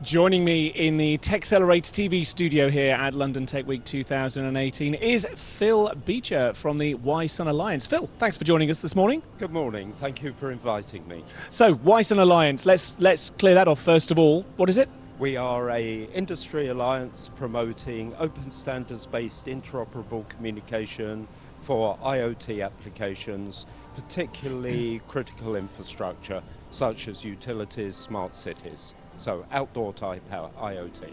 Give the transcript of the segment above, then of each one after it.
Joining me in the TechXLR8 TV studio here at London Tech Week 2018 is Phil Beecher from the Wi-Sun Alliance. Phil, thanks for joining us this morning. Good morning. Thank you for inviting me. So, Wi-Sun Alliance, let's clear that off first of all. What is it? We are an industry alliance promoting open standards-based interoperable communication for IoT applications, particularly critical infrastructure such as utilities, smart cities. So outdoor type IoT.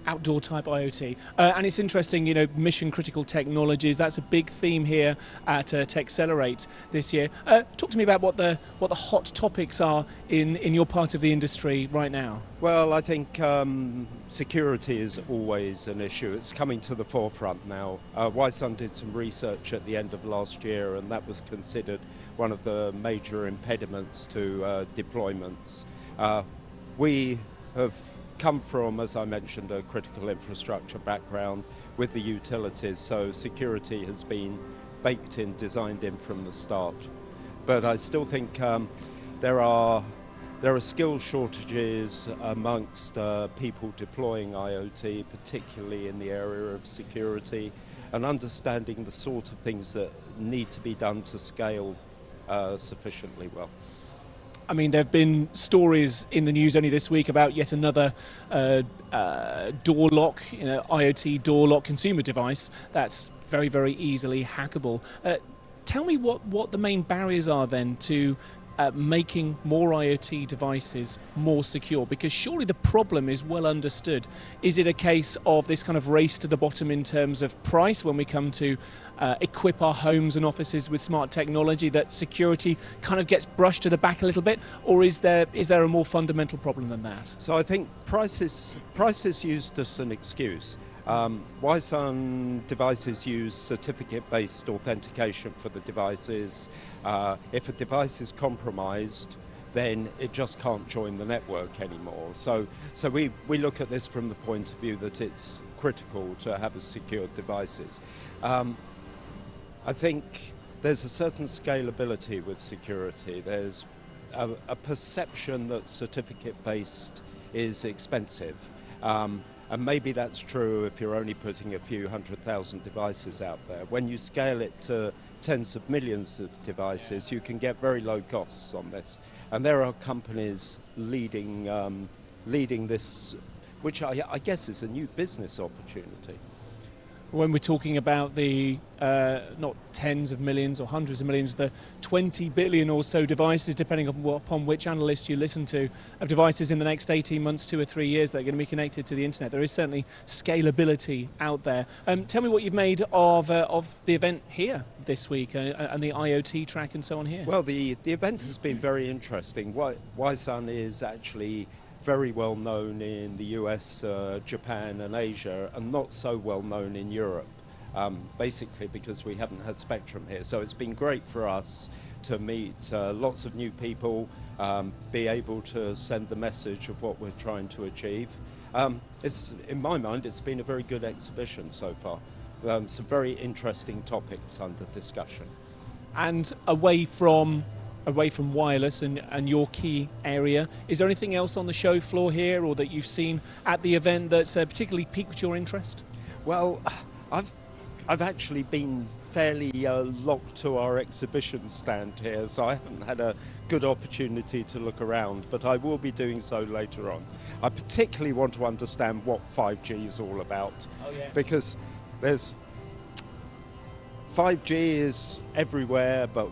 Outdoor type IoT. And it's interesting, you know, mission critical technologies, that's a big theme here at TechXLR8 this year. Talk to me about what the hot topics are in your part of the industry right now. Well, I think security is always an issue. It's coming to the forefront now. Wi-Sun did some research at the end of last year, and that was considered one of the major impediments to deployments. We have come from, as I mentioned, a critical infrastructure background with the utilities, so security has been baked in, designed in from the start. But I still think there are skill shortages amongst people deploying IoT, particularly in the area of security, and understanding the sort of things that need to be done to scale sufficiently well. I mean, there have been stories in the news only this week about yet another door lock, IoT door lock consumer device that's very, very easily hackable. Tell me what the main barriers are then to making more IoT devices more secure, because surely the problem is well understood. Is it a case of this kind of race to the bottom in terms of price when we come to equip our homes and offices with smart technology, that security kind of gets brushed to the back a little bit, or is there a more fundamental problem than that? So I think price is used as an excuse. Wi-Sun devices use certificate-based authentication for the devices. If a device is compromised, then it just can't join the network anymore. So we look at this from the point of view that it's critical to have a secured devices. I think there's a certain scalability with security. There's a perception that certificate-based is expensive. And maybe that's true if you're only putting a few 100,000 devices out there. When you scale it to tens of millions of devices, you can get very low costs on this. And there are companies leading this, which I guess is a new business opportunity. When we're talking about the not tens of millions or hundreds of millions, the 20 billion or so devices, depending upon which analyst you listen to, of devices in the next 18 months, 2 or 3 years that are going to be connected to the internet. There is certainly scalability out there. Tell me what you've made of the event here this week and the IoT track and so on here. Well, the event has been very interesting. Wi-Sun is actually very well known in the US, Japan and Asia, and not so well known in Europe, basically because we haven't had spectrum here. So it's been great for us to meet lots of new people, be able to send the message of what we're trying to achieve. In my mind, it's been a very good exhibition so far. Some very interesting topics under discussion. And away from wireless and your key area, is there anything else on the show floor here or that you've seen at the event that's particularly piqued your interest? Well, I've actually been fairly locked to our exhibition stand here, so I haven't had a good opportunity to look around, but I will be doing so later on. I particularly want to understand what 5G is all about. Oh, yes. Because 5G is everywhere, but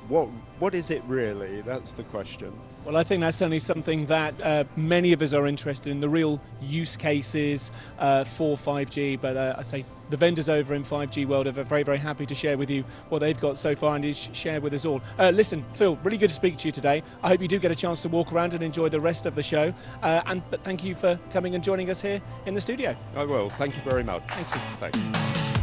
what is it really? That's the question. Well, I think that's certainly something that many of us are interested in, the real use cases for 5G. But I say the vendors over in 5G World are very, very happy to share with you what they've got so far and share with us all. Listen, Phil, really good to speak to you today. I hope you do get a chance to walk around and enjoy the rest of the show. But thank you for coming and joining us here in the studio. I will. Thank you very much. Thank you. Thanks.